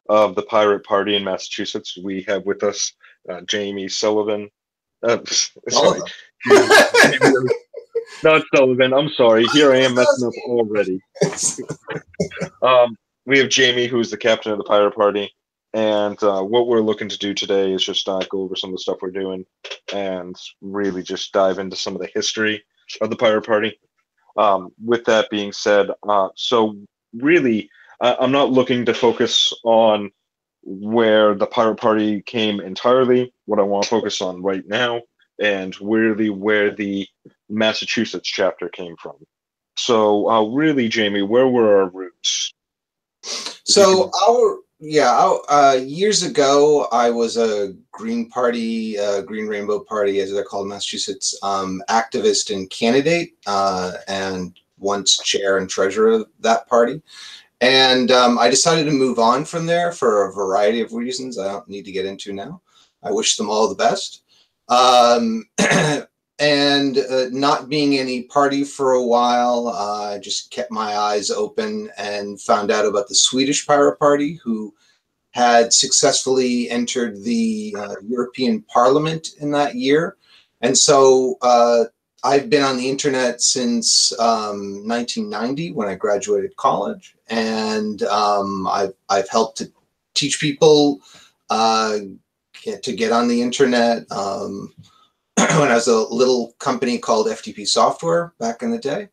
of the Pirate Party in Massachusetts. We have with us Jamie Sullivan. Sorry, Sullivan. not Sullivan. I'm sorry. Here I am messing up already. We have Jamie, who's the captain of the Pirate Party, and what we're looking to do today is just go over some of the stuff we're doing, and really just dive into some of the history of the Pirate Party. With that being said, so really, I'm not looking to focus on where the Pirate Party came entirely. What I want to focus on right now, and really where the Massachusetts chapter came from. So, really, Jamie, where were our roots? So years ago, I was a Green Party, Green Rainbow Party, as they're called in Massachusetts, activist and candidate, and once chair and treasurer of that party. And I decided to move on from there for a variety of reasons I don't need to get into now. I wish them all the best. And not being any party for a while, I just kept my eyes open and found out about the Swedish Pirate Party, who had successfully entered the European Parliament in that year. And so I've been on the internet since 1990 when I graduated college, and I've helped to teach people to get on the internet. When I was a little company called FTP Software back in the day.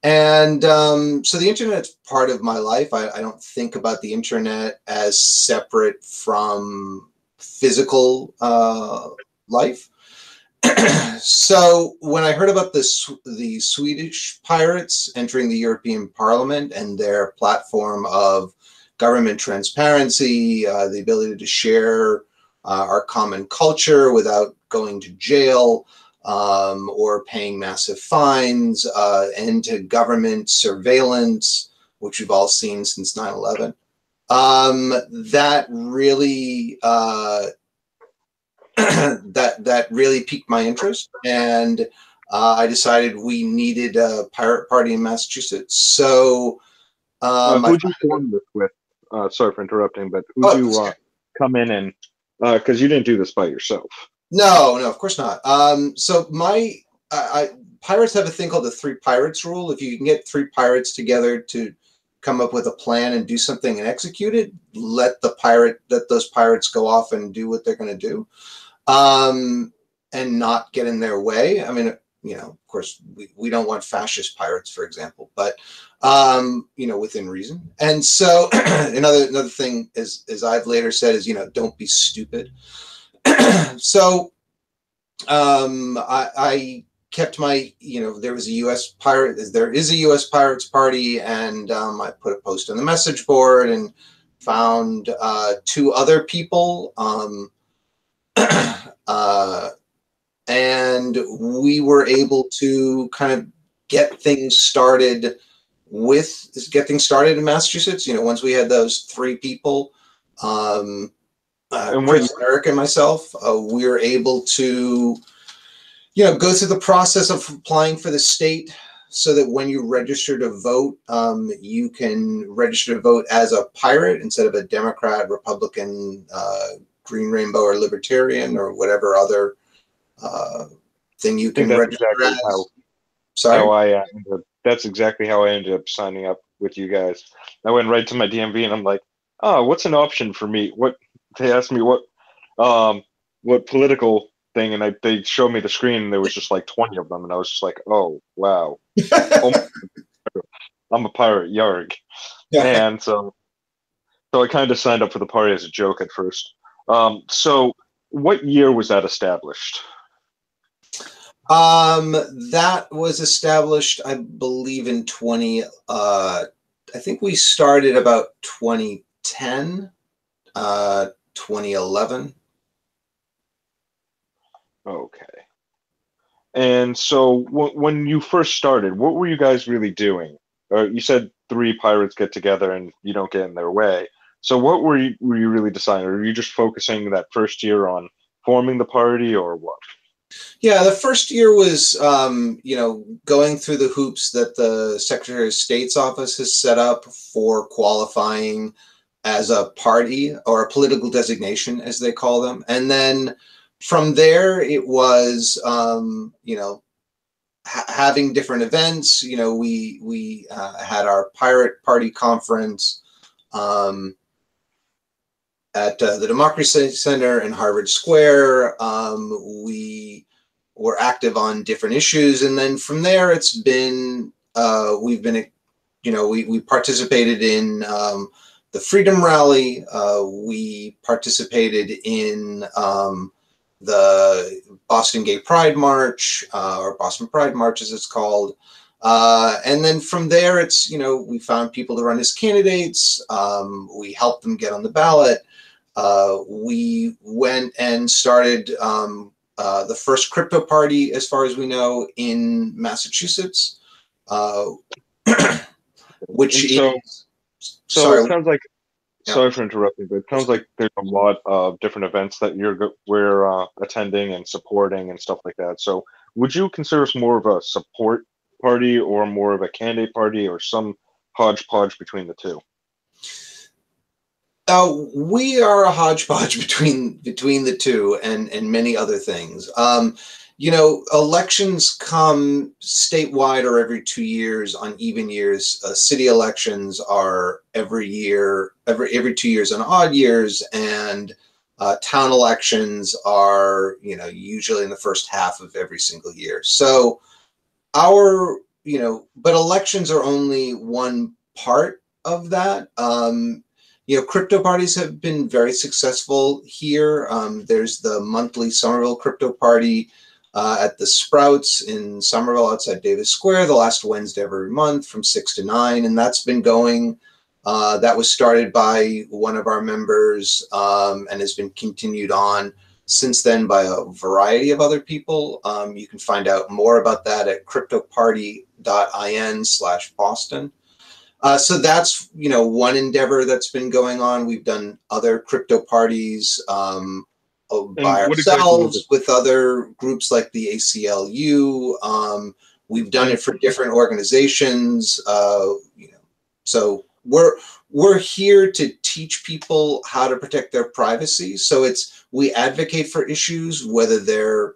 And so the internet's part of my life. I don't think about the internet as separate from physical life. So when I heard about the Swedish pirates entering the European Parliament and their platform of government transparency, the ability to share our common culture without going to jail or paying massive fines, end to government surveillance, which we've all seen since 9/11. That really that really piqued my interest, and I decided we needed a pirate party in Massachusetts. So, who'd you form this with? Sorry for interrupting, but who'd you come in and because you didn't do this by yourself? No, of course not. So pirates have a thing called the three pirates rule. If you can get three pirates together to come up with a plan and do something and execute it, let those pirates go off and do what they're going to do, and not get in their way. I mean, of course, we don't want fascist pirates, for example, but within reason. And so another thing is, as I've later said, is don't be stupid. So I kept my, there was a U.S. pirate, there is a U.S. Pirates Party, and I put a post on the message board and found two other people, and we were able to kind of get things started in Massachusetts. Once we had those three people, Chris, Eric, and myself, we were able to, go through the process of applying for the state, so that when you register to vote, you can register to vote as a pirate instead of a Democrat, Republican, Green Rainbow, or Libertarian, or whatever other thing you can register as. Sorry? That's exactly how I ended up signing up with you guys. I went right to my DMV and I'm like, oh, what's an option for me? They asked me what political thing, and they showed me the screen, and there was just like 20 of them, and I was just like, oh wow, I'm a pirate, yarg. And so I kind of signed up for the party as a joke at first. So what year was that established? That was established, I believe, in 20. I think we started about 2010. 2011. Okay. And so when you first started, what were you guys really doing? You said three pirates get together and you don't get in their way. So what were you really deciding? Or were you just focusing that first year on forming the party, or what? Yeah, the first year was, going through the hoops that the Secretary of State's office has set up for qualifying as a party or a political designation, as they call them. And then from there, it was, having different events. We had our Pirate Party conference at the Democracy Center in Harvard Square. We were active on different issues, and then from there, it's been we've been, we participated in the Freedom Rally. We participated in the Boston Gay Pride March, or Boston Pride March as it's called. And then from there, it's, we found people to run as candidates. We helped them get on the ballot. We went and started the first crypto party, as far as we know, in Massachusetts, which is... So it sounds like, sorry for interrupting, but it sounds like there's a lot of different events that we're attending and supporting and stuff like that. So would you consider us more of a support party or more of a candidate party, or some hodgepodge between the two? We are a hodgepodge between the two and many other things. Elections come statewide or every 2 years on even years. City elections are every 2 years on odd years, and town elections are, usually in the first half of every single year. So but elections are only one part of that. Crypto parties have been very successful here. There's the monthly Somerville Crypto Party at the Sprouts in Somerville outside Davis Square, the last Wednesday of every month from 6 to 9. And that's been going. That was started by one of our members and has been continued on since then by a variety of other people. You can find out more about that at cryptoparty.in/Boston. So that's, one endeavor that's been going on. We've done other crypto parties by ourselves, with other groups like the ACLU. We've done it for different organizations. So we're here to teach people how to protect their privacy. So we advocate for issues, whether they're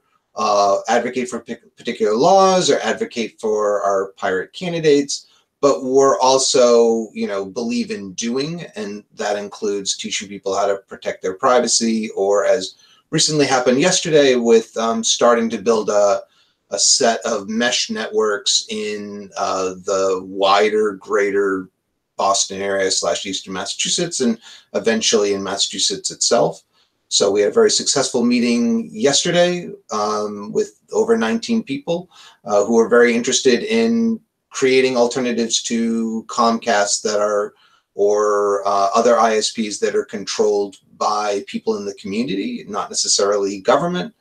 advocate for particular laws or advocate for our pirate candidates. But we're also, believe in doing, and that includes teaching people how to protect their privacy, or as recently happened yesterday with starting to build a set of mesh networks in the wider, greater Boston area / Eastern Massachusetts, and eventually in Massachusetts itself. So we had a very successful meeting yesterday with over 19 people who are very interested in creating alternatives to Comcast or other ISPs that are controlled by people in the community, not necessarily government,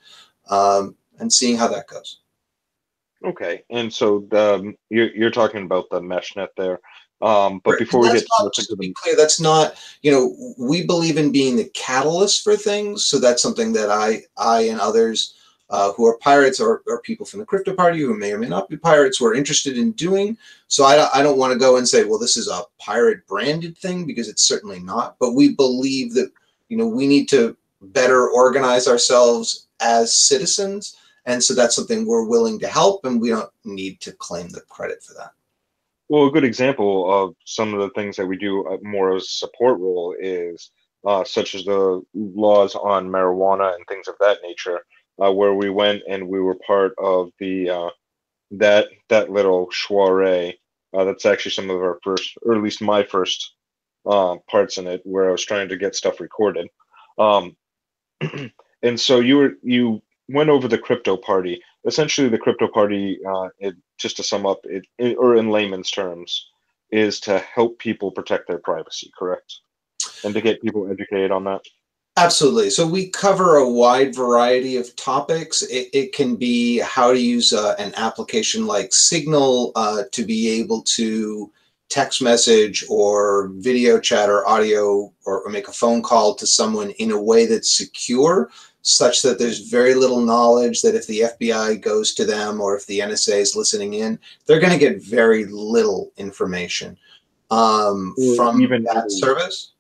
and seeing how that goes. Okay, and so you're talking about the mesh net there. But before we get to be clear, that's not, we believe in being the catalyst for things. So that's something that I and others who are pirates or people from the Crypto Party who may or may not be pirates who are interested in doing. So I don't want to go and say, well, this is a pirate branded thing, because it's certainly not. But we believe that, we need to better organize ourselves as citizens. And so that's something we're willing to help, and we don't need to claim the credit for that. Well, a good example of some of the things that we do more as a support role is such as the laws on marijuana and things of that nature, where we went and we were part of the that little soiree. That's actually some of our first, or at least my first parts in it, where I was trying to get stuff recorded. And so you went over the crypto party. Essentially, the crypto party, just to sum up, or in layman's terms, is to help people protect their privacy, correct? And to get people educated on that. Absolutely. So we cover a wide variety of topics. It can be how to use an application like Signal to be able to text message or video chat or audio or make a phone call to someone in a way that's secure, such that there's very little knowledge that if the FBI goes to them or if the NSA is listening in, they're going to get very little information from even that service.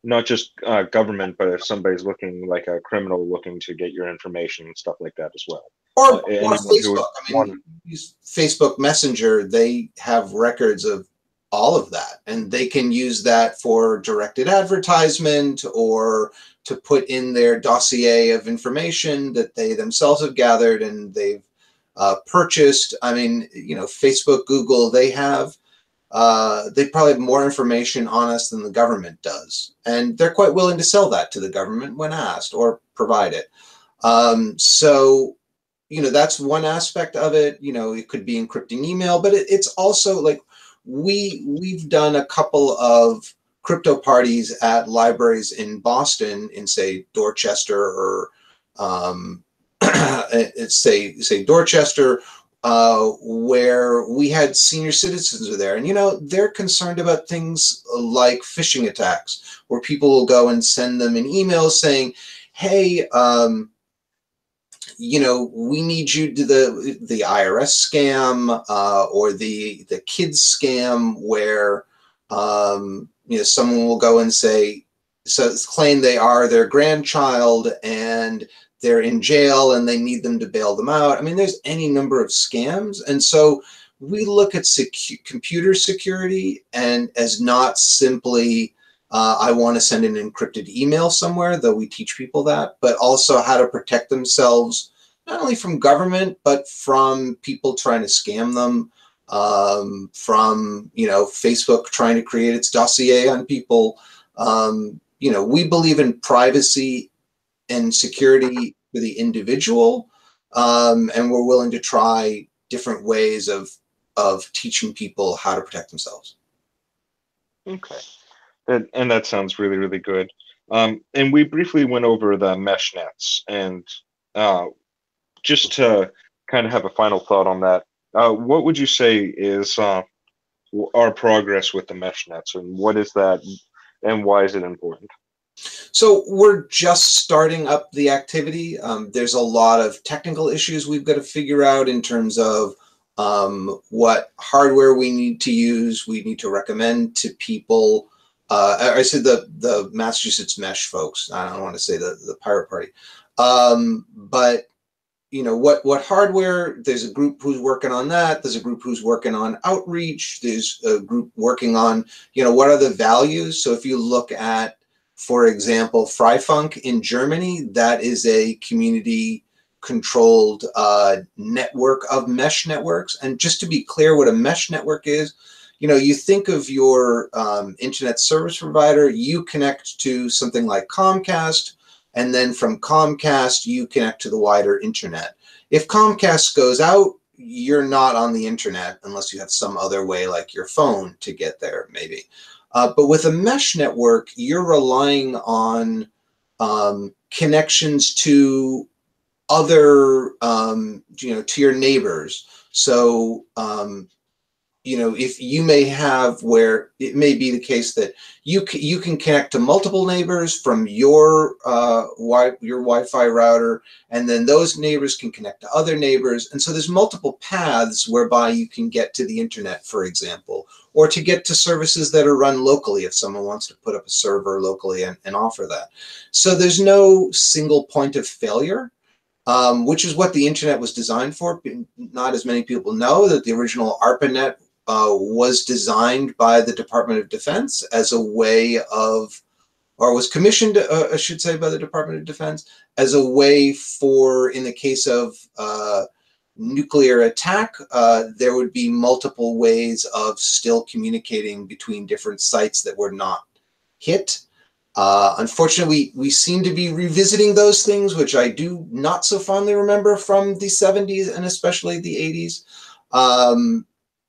not just government, but if somebody's looking like a criminal looking to get your information and stuff like that as well. Or Anyone who would Facebook. I want. mean, use Facebook Messenger. They have records of all of that, and they can use that for directed advertisement or to put in their dossier of information that they themselves have gathered and they've purchased. I mean, you know, Facebook, Google, they probably have more information on us than the government does, and they're quite willing to sell that to the government when asked or provide it. So, you know, that's one aspect of it. You know, it could be encrypting email, but it's also like we've done a couple of crypto parties at libraries in Boston, in say Dorchester or say Dorchester, where we had senior citizens there, and you know they're concerned about things like phishing attacks, where people will go and send them an email saying, "Hey, you know, we need you to the IRS scam or the kids scam where you know someone will go and say claim they are their grandchild and they're in jail and they need them to bail them out." I mean, there's any number of scams, and so we look at computer security and as not simply I want to send an encrypted email somewhere, though we teach people that, but also how to protect themselves, not only from government, but from people trying to scam them, from, you know, Facebook trying to create its dossier on people. You know, we believe in privacy and security for the individual, and we're willing to try different ways of teaching people how to protect themselves. Okay. And that sounds really, really good. And we briefly went over the mesh nets, and just to kind of have a final thought on that, what would you say is our progress with the mesh nets, and what is that, and why is it important? So we're just starting up the activity. There's a lot of technical issues we've got to figure out in terms of what hardware we need to use. We need to recommend to people. I said the Massachusetts Mesh folks. I don't want to say the Pirate Party, but you know what hardware. There's a group who's working on that. There's a group who's working on outreach. There's a group working on, you know, what are the values. So if you look at, for example, Freifunk in Germany, that is a community controlled network of mesh networks. And just to be clear what a mesh network is, you know, you think of your internet service provider, you connect to something like Comcast, and then from Comcast, you connect to the wider internet. If Comcast goes out, you're not on the internet unless you have some other way, like your phone, to get there, maybe. But with a mesh network, you're relying on connections to other, you know, to your neighbors. So, you know, if you may have, where it may be the case that you can connect to multiple neighbors from your Wi-Fi router, and then those neighbors can connect to other neighbors, and so there's multiple paths whereby you can get to the internet, for example, or to get to services that are run locally if someone wants to put up a server locally and offer that. So there's no single point of failure. Which is what the internet was designed for. Not as many people know that the original ARPANET was designed by the Department of Defense as a way of, or was commissioned, I should say, by the Department of Defense as a way for, in the case of nuclear attack, there would be multiple ways of still communicating between different sites that were not hit. Unfortunately, we seem to be revisiting those things, which I do not so fondly remember from the 70s and especially the 80s.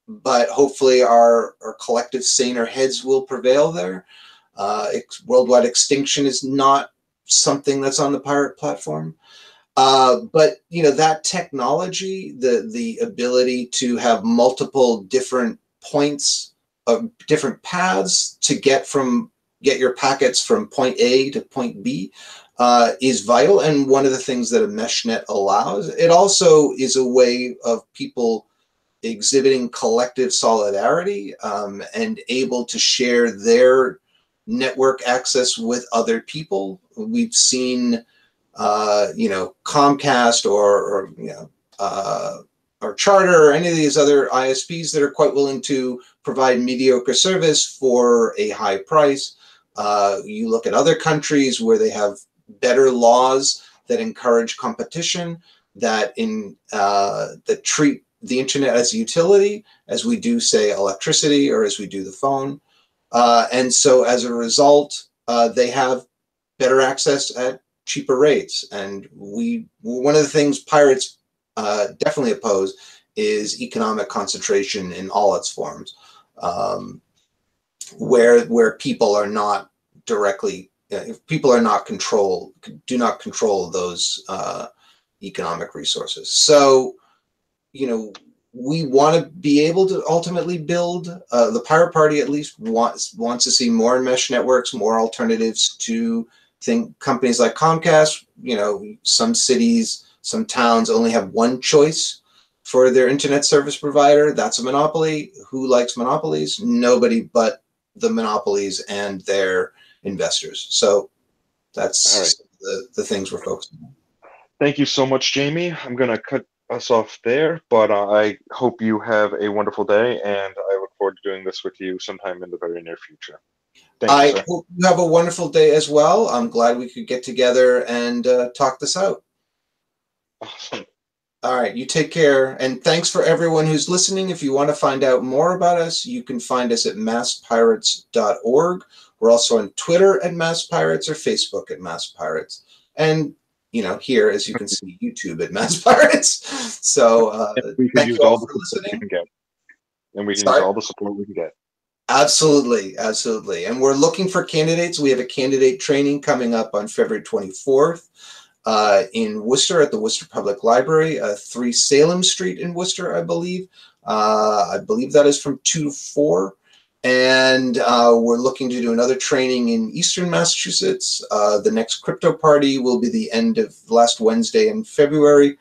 But hopefully our collective saner heads will prevail there. Worldwide extinction is not something that's on the pirate platform. But you know, that technology, the ability to have multiple different points of different paths to get your packets from point A to point B is vital, and one of the things that a meshnet allows. It also is a way of people exhibiting collective solidarity and able to share their network access with other people. We've seen, Comcast or Charter or any of these other ISPs that are quite willing to provide mediocre service for a high price. You look at other countries where they have better laws that encourage competition, that treat the internet as a utility, as we do, say, electricity, or as we do the phone. And so as a result, they have better access at cheaper rates. And one of the things pirates definitely oppose is economic concentration in all its forms, where people are not directly, if people are not do not control those economic resources. So, we want to be able to ultimately build, the Pirate Party at least wants to see more mesh networks, more alternatives to companies like Comcast. Some cities, some towns only have one choice for their internet service provider. That's a monopoly. Who likes monopolies? Nobody but the monopolies and their investors. So that's All right. the things we're focusing on. Thank you so much, Jamie. I'm going to cut us off there, but I hope you have a wonderful day, and I look forward to doing this with you sometime in the very near future. Thank you, I sir. hope you have a wonderful day as well. I'm glad we could get together and talk this out. Awesome. All right, you take care. And thanks for everyone who's listening. If you want to find out more about us, you can find us at masspirates.org. We're also on Twitter at masspirates or Facebook at masspirates. And, here, as you can see, YouTube at masspirates. So thank you all for listening. And we can use all the support we can get. Absolutely, absolutely. And we're looking for candidates. We have a candidate training coming up on February 24th. In Worcester at the Worcester Public Library, 3 Salem Street in Worcester, I believe. I believe that is from 2 to 4. And we're looking to do another training in Eastern Massachusetts. The next crypto party will be the end of last Wednesday in February.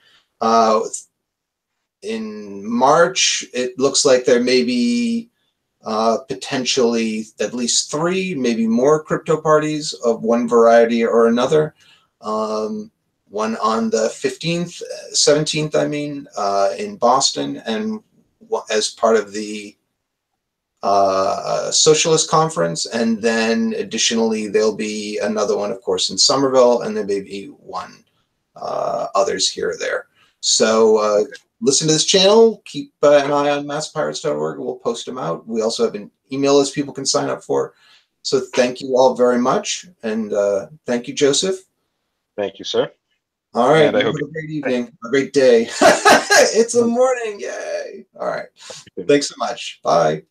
In March, it looks like there may be potentially at least 3, maybe more crypto parties of one variety or another. One on the 15th, 17th, in Boston, and as part of the Socialist Conference. And then additionally, there'll be another one, of course, in Somerville, and there may be one others here or there. So listen to this channel, keep an eye on masspirates.org, we'll post them out. We also have an email list people can sign up for. So thank you all very much, and thank you, Joseph. Thank you, sir. All right, have a great evening, a great day. It's a morning, yay. All right, thanks so much, bye.